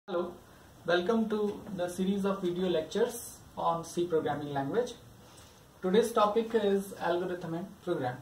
Hello, welcome to the series of video lectures on C programming language. Today's topic is algorithm and program.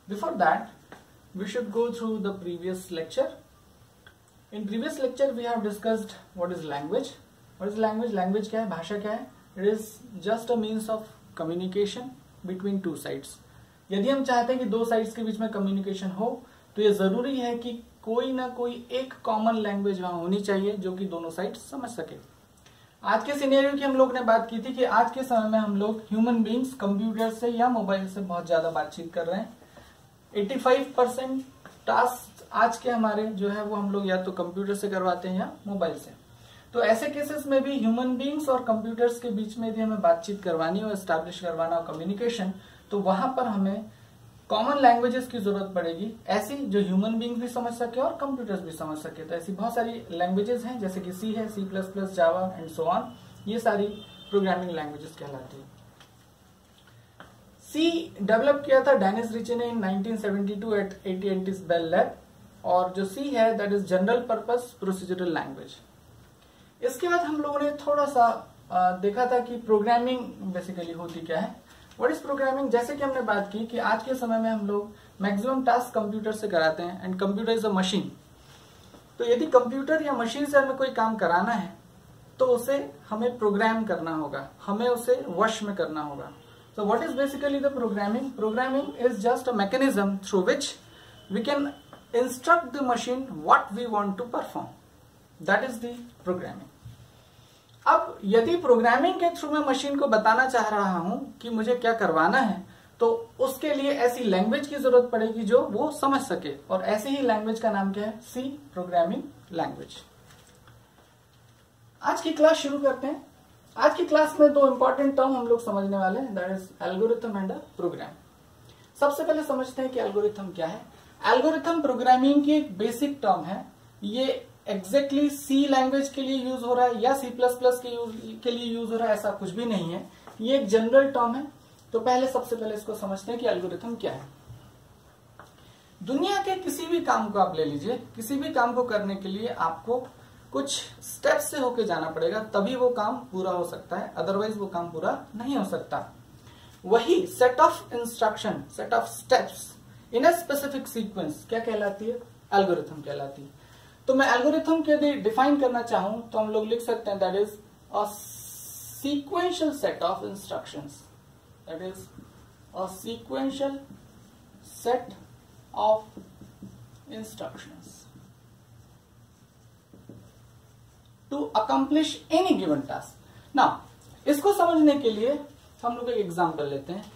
Before that, we should go through the previous lecture. In previous lecture, we have discussed what is language. What is language? Language क्या है? भाषा क्या है? It is just a means of communication between two sides. यदि हम चाहते हैं कि दो sides के बीच में communication हो, तो ये जरूरी है कि कोई ना कोई एक कॉमन लैंग्वेज वहां होनी चाहिए जो कि दोनों साइड समझ सके। आज के सिनेरियो की हम लोग ने बात की थी कि आज के समय में हम लोग ह्यूमन बींग्स कंप्यूटर से या मोबाइल से बहुत ज्यादा बातचीत कर रहे हैं। 85% टास्क आज के हमारे जो है वो हम लोग या तो कंप्यूटर से करवाते हैं या मोबाइल से। तो ऐसे केसेस में भी ह्यूमन बींग्स और कंप्यूटर्स के बीच में यदि हमें बातचीत करवानी हो, एस्टैब्लिश करवाना हो कम्युनिकेशन, तो वहां पर हमें कॉमन लैंग्वेजेस की जरूरत पड़ेगी, ऐसी जो ह्यूमन बींग्स भी समझ सके और कंप्यूटर्स भी समझ सके। तो ऐसी बहुत सारी लैंग्वेजेस हैं जैसे कि सी है, C++, Java and so on. ये सारी प्रोग्रामिंग लैंग्वेजेस कहलाती है। सी डेवलप किया था डेनिस रिचे ने इन 1972 एट AT&T बेल लैब, और जो सी है that is general purpose procedural language. इसके बाद हम लोगों ने थोड़ा सा देखा था कि प्रोग्रामिंग बेसिकली होती क्या है। What is programming? जैसे कि हमने बात की कि आज के समय में हम लोग मैक्सिमम टास्क कंप्यूटर से कराते हैं and computer is a machine. तो यदि कंप्यूटर या मशीन से हमें कोई काम कराना है तो उसे हमें प्रोग्राम करना होगा, हमें उसे वश में करना होगा। So what is basically the programming? Programming is just a mechanism through which we can instruct the machine what we want to perform. That is the programming. अब यदि प्रोग्रामिंग के थ्रू मैं मशीन को बताना चाह रहा हूं कि मुझे क्या करवाना है, तो उसके लिए ऐसी लैंग्वेज की जरूरत पड़ेगी जो वो समझ सके, और ऐसी ही लैंग्वेज का नाम क्या है? C programming language. आज की क्लास शुरू करते हैं। आज की क्लास में दो इंपॉर्टेंट टर्म हम लोग समझने वाले हैं, that is algorithm and program. सबसे पहले समझते हैं कि एल्गोरिथम क्या है। एल्गोरिथम प्रोग्रामिंग की एक बेसिक टर्म है। ये एग्जैक्टली सी लैंग्वेज के लिए यूज हो रहा है या C++ के लिए यूज हो रहा है, ऐसा कुछ भी नहीं है। ये एक जनरल टर्म है। तो सबसे पहले इसको समझते हैं कि एल्गोरिथम क्या है। दुनिया के किसी भी काम को आप ले लीजिए, किसी भी काम को करने के लिए आपको कुछ स्टेप्स से होके जाना पड़ेगा, तभी वो काम पूरा हो सकता है, अदरवाइज वो काम पूरा नहीं हो सकता। वही set of instruction, set of steps in a specific sequence क्या कहलाती है? एल्गोरिथम कहलाती है। तो मैं एल्गोरिथम के यदि डिफाइन करना चाहूं तो हम लोग लिख सकते हैं that is a sequential set of instructions, that is a sequential set of instructions to accomplish any given task. Now इसको समझने के लिए हम लोग एक एग्जांपल लेते हैं।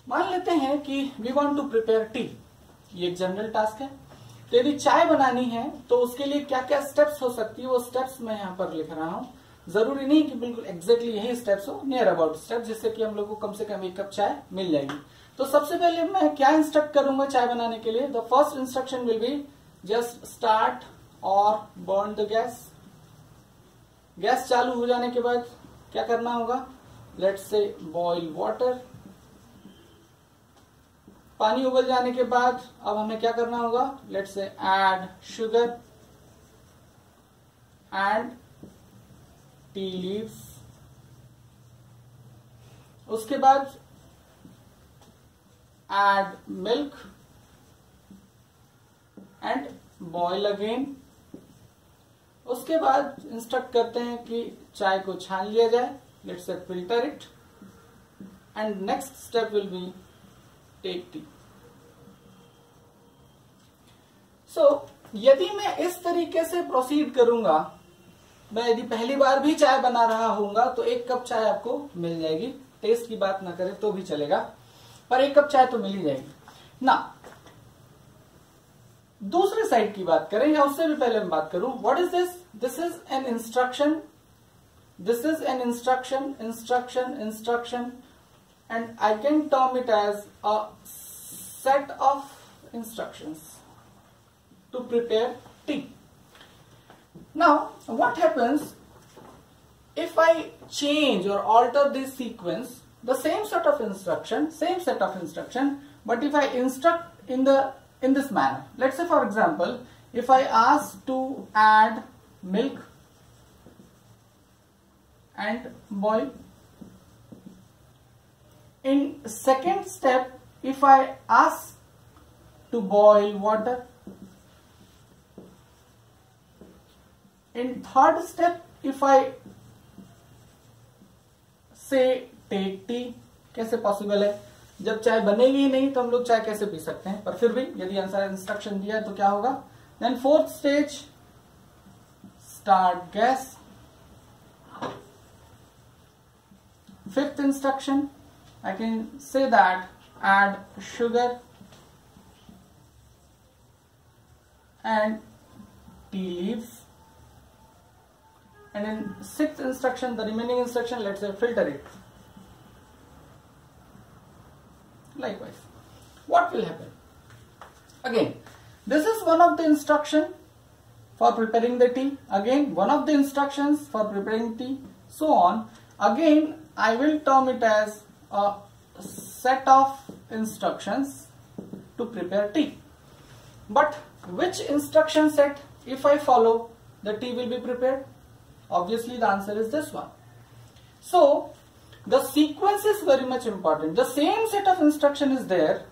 मान लेते हैं कि we want to prepare tea. ये एक जनरल टास्क है। तो यदि चाय बनानी है तो उसके लिए क्या क्या स्टेप्स हो सकती है, वो स्टेप्स मैं यहाँ पर लिख रहा हूं। जरूरी नहीं कि बिल्कुल एग्जैक्टली यही स्टेप्स हो, नियर अबाउट स्टेप्स, जिससे कि हम लोग को कम से कम एक कप चाय मिल जाएगी। तो सबसे पहले मैं क्या इंस्ट्रक्ट करूंगा चाय बनाने के लिए? The first instruction will be just start और बर्न द गैस। गैस चालू हो जाने के बाद क्या करना होगा? Let's say boil water. पानी उबल जाने के बाद अब हमें क्या करना होगा? Let's say add sugar and tea leaves. उसके बाद add milk and boil again. उसके बाद इंस्ट्रक्ट करते हैं कि चाय को छान लिया जाए, let's see filter it, and next step will be take T. So यदि मैं इस तरीके से प्रोसीड करूंगा, मैं यदि पहली बार भी चाय बना रहा होऊंगा तो एक कप चाय आपको मिल जाएगी। टेस्ट की बात ना करें तो भी चलेगा, पर एक कप चाय तो मिल ही जाएगी ना। दूसरे साइड की बात करें या उससे भी पहले मैं बात करूं, what is this? This is an instruction, this is an instruction, instruction and I can term it as a set of instructions to prepare tea. Now, what happens if I change or alter this sequence? The same set of instruction, but if I instruct in this manner. Let's say, for example, if I ask to add milk and boil. In second step, if I ask to boil water, in third step, if I say take tea, कैसे possible है? जब चाय बनेगी ही नहीं तो हम लोग चाय कैसे पी सकते हैं? पर फिर भी यदि आंसर इंस्ट्रक्शन दिया है तो क्या होगा? Then fourth stage, start gas. Fifth instruction, I can say that add sugar and tea leaves. And in sixth instruction, the remaining instruction, let's say filter it. Likewise, what will happen? Again, this is one of the instruction for preparing the tea. Again, one of the instructions for preparing tea. So on. Again, I will term it as a set of instructions to prepare tea. But which instruction set, if I follow, the tea will be prepared? Obviously the answer is this one. So the sequence is very much important. The same set of instruction is there,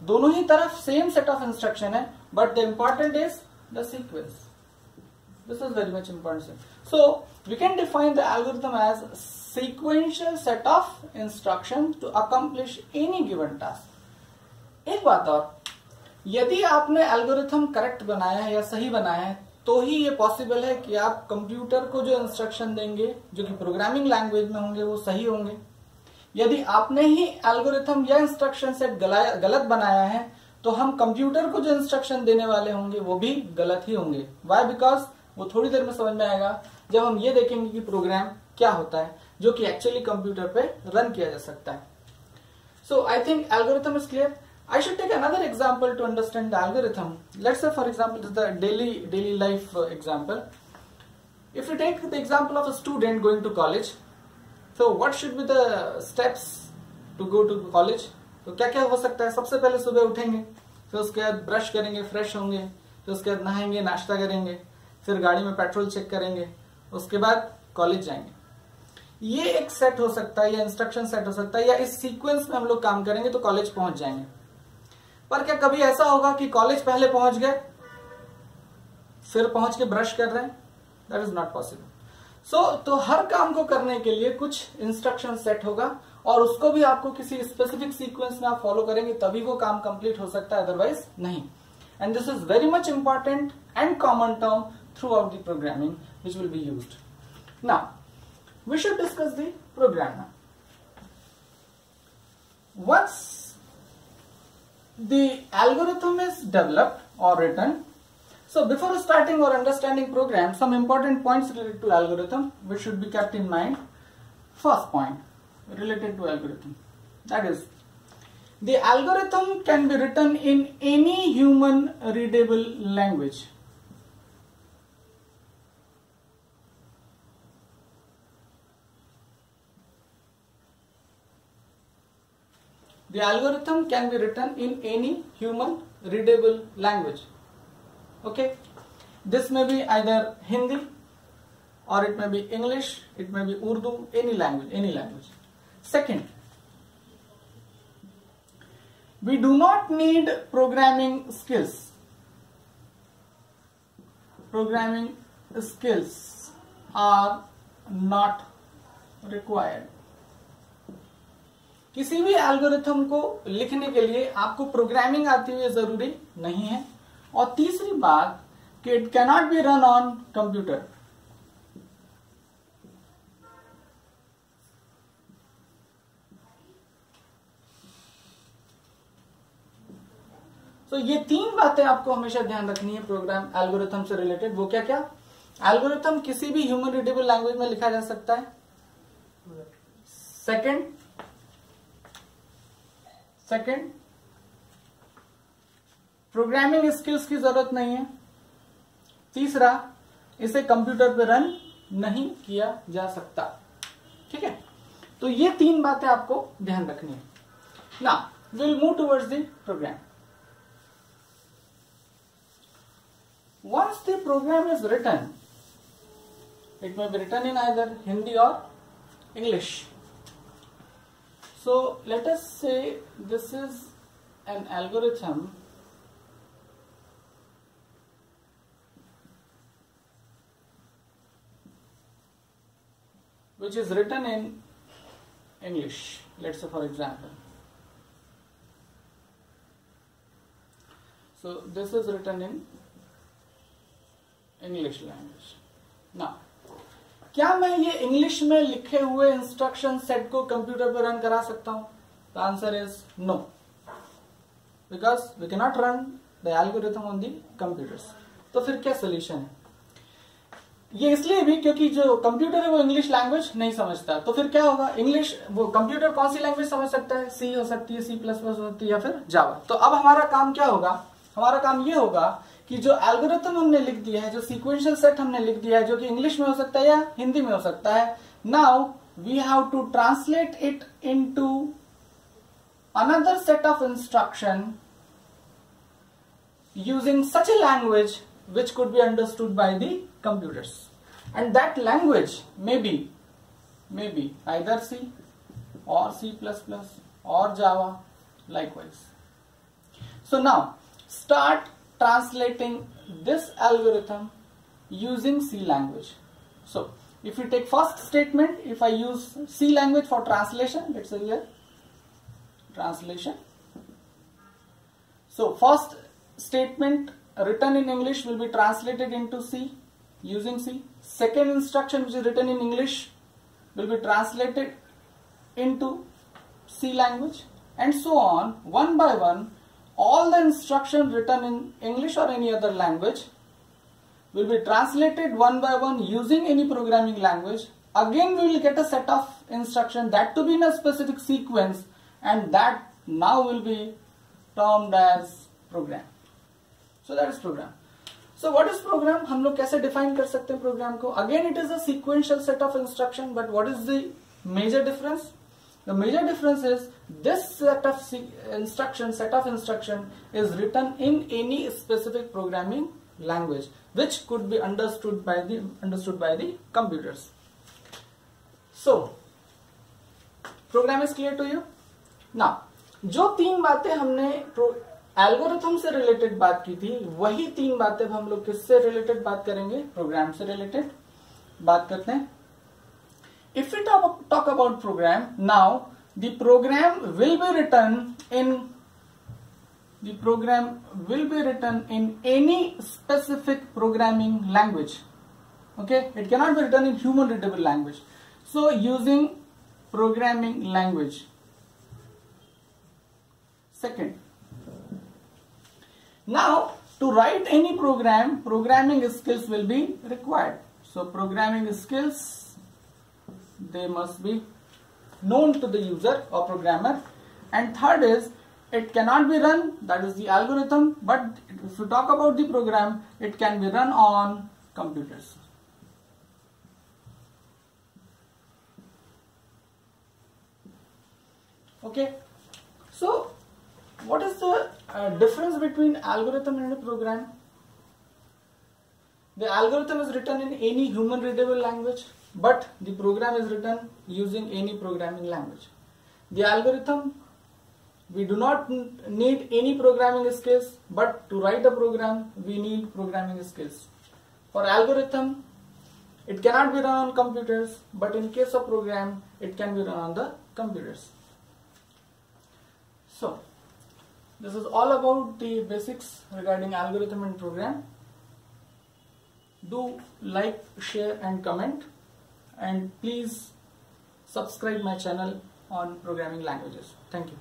दोनों ही तरफ same set of instruction है, but the important is the sequence. This is very much important. So we can define the algorithm as sequential set of instructions to accomplish any given task. एक बात और, यदि आपने algorithm correct बनाया है या सही बनाया है तो ही ये पॉसिबल है कि आप कंप्यूटर को जो इंस्ट्रक्शन देंगे जो कि प्रोग्रामिंग लैंग्वेज में होंगे वो सही होंगे. यदि आपने ही एल्गोरिथम या इंस्ट्रक्शन सेट गलत बनाया है तो हम कंप्यूटर को जो इंस्ट्रक्शन देने वाले होंगे वो भी गलत ही होंगे. वाई? बिकॉज वो थोड़ी देर में समझ में आएगा जब हम ये देखेंगे कि प्रोग्राम क्या होता है जो कि एक्चुअली कंप्यूटर पे रन किया जा सकता है. So I think algorithm is clear. I should take another example to understand the algorithm. Let's say, for example, the daily life example. If we take the example of a student going to college, so what should be the steps to go to college? तो क्या क्या हो सकता है? सबसे पहले सुबह उठेंगे, फिर उसके बाद ब्रश करेंगे, फ्रेश होंगे, फिर उसके बाद नहाएंगे, नाश्ता करेंगे, फिर गाड़ी में पेट्रोल चेक करेंगे, उसके बाद कॉलेज जाएंगे. ये एक सेट हो सकता है या इंस्ट्रक्शन सेट हो सकता है, या इस सीक्वेंस में हम लोग काम करेंगे तो कॉलेज पहुंच जाएंगे. पर क्या कभी ऐसा होगा कि कॉलेज पहले पहुंच गए फिर पहुंच के ब्रश कर रहे हैं? That is not possible. So तो हर काम को करने के लिए कुछ इंस्ट्रक्शन सेट होगा और उसको भी आपको किसी स्पेसिफिक सीक्वेंस में आप फॉलो करेंगे तभी वो काम कंप्लीट हो सकता है, अदरवाइज नहीं. And this is very much important and common term through out the programming which will be used. Now we should discuss the program. Once the algorithm is developed or written, so before starting or understanding program, some important points related to algorithm which should be kept in mind. First point related to algorithm, that is, the algorithm can be written in any human readable language. The algorithm can be written in any human readable language. Okay, this may be either Hindi or it may be English, it may be Urdu, any language. Second, we do not need programming skills. Programming skills are not required. किसी भी algorithm को लिखने के लिए आपको programming आती हुई जरूरी नहीं है. और तीसरी बात कि it cannot be run on computer. तो ये तीन बातें आपको हमेशा ध्यान रखनी है प्रोग्राम एल्गोरिथम से रिलेटेड. वो क्या क्या? एल्गोरिथम किसी भी ह्यूमन रीडेबल लैंग्वेज में लिखा जा सकता है. सेकंड, प्रोग्रामिंग स्किल्स की जरूरत नहीं है. तीसरा, इसे कंप्यूटर पे रन नहीं किया जा सकता. ठीक है, तो ये तीन बातें आपको ध्यान रखनी है. Now will move towards the program. Once the program is written, it may be written in either Hindi or English. So let us say this is an algorithm which is written in English. Let's say, for example, so this is written in English language. Now, क्या मैं ये English में लिखे हुए instruction set को computer पर run करा सकता हूं? The answer is no, because we can not run the algorithm on the computers. तो फिर क्या सोल्यूशन है? ये इसलिए भी क्योंकि जो कंप्यूटर है वो इंग्लिश लैंग्वेज नहीं समझता. तो फिर क्या होगा? इंग्लिश, वो कंप्यूटर कौन सी लैंग्वेज समझ सकता है? सी हो सकती है, C++ हो सकती है, या फिर जावा. तो अब हमारा काम क्या होगा? हमारा काम ये होगा कि जो एल्गोरिथम हमने लिख दिया है, जो सीक्वेंशियल सेट हमने लिख दिया है, जो कि इंग्लिश में हो सकता है या हिंदी में हो सकता है, now we have to translate it into another set of instruction using such a language which could be understood by the computers, and that language may be either C or C++ or Java likewise. So now start translating this algorithm using C language. So if you take first statement, if I use C language for translation, let's say here translation. So first statement written in English will be translated into C using C. Second instruction which is written in English will be translated into C language, and so on, one by one. All the instructions written in English or any other language will be translated one by one using any programming language. Again we will get a set of instructions that to be in a specific sequence, and that now will be termed as program. So that is program. So what is program? हम लोग कैसे define कर सकते हैं program को? Again it is a sequential set of instruction, but what is the major difference? The major difference is this set of instruction is written in any specific programming language which could be understood by the computers. So program is clear to you? Now जो तीन बातें हमने algorithm से related बात की थी, वही तीन बातें हम लोग किससे रिलेटेड बात करेंगे? प्रोग्राम से रिलेटेड बात करते हैं. If we talk about program, now the program will be written in any specific programming language. Okay, it can not be written in human readable language. So using programming language. Second, now to write any program, programming skills will be required. So programming skills, they must be known to the user or programmer. And third is, it cannot be run, that is the algorithm, but if you talk about the program, it can be run on computers. Okay, so what is the difference between algorithm and a program? The algorithm is written in any human readable language, but the program is written using any programming language. The algorithm, we do not need any programming skills, but to write a program we need programming skills. For algorithm, it cannot be run on computers, but in case of program, it can be run on the computers. So this is all about the basics regarding algorithm and program. Do like, share and comment, and please subscribe my channel on programming languages. Thank you.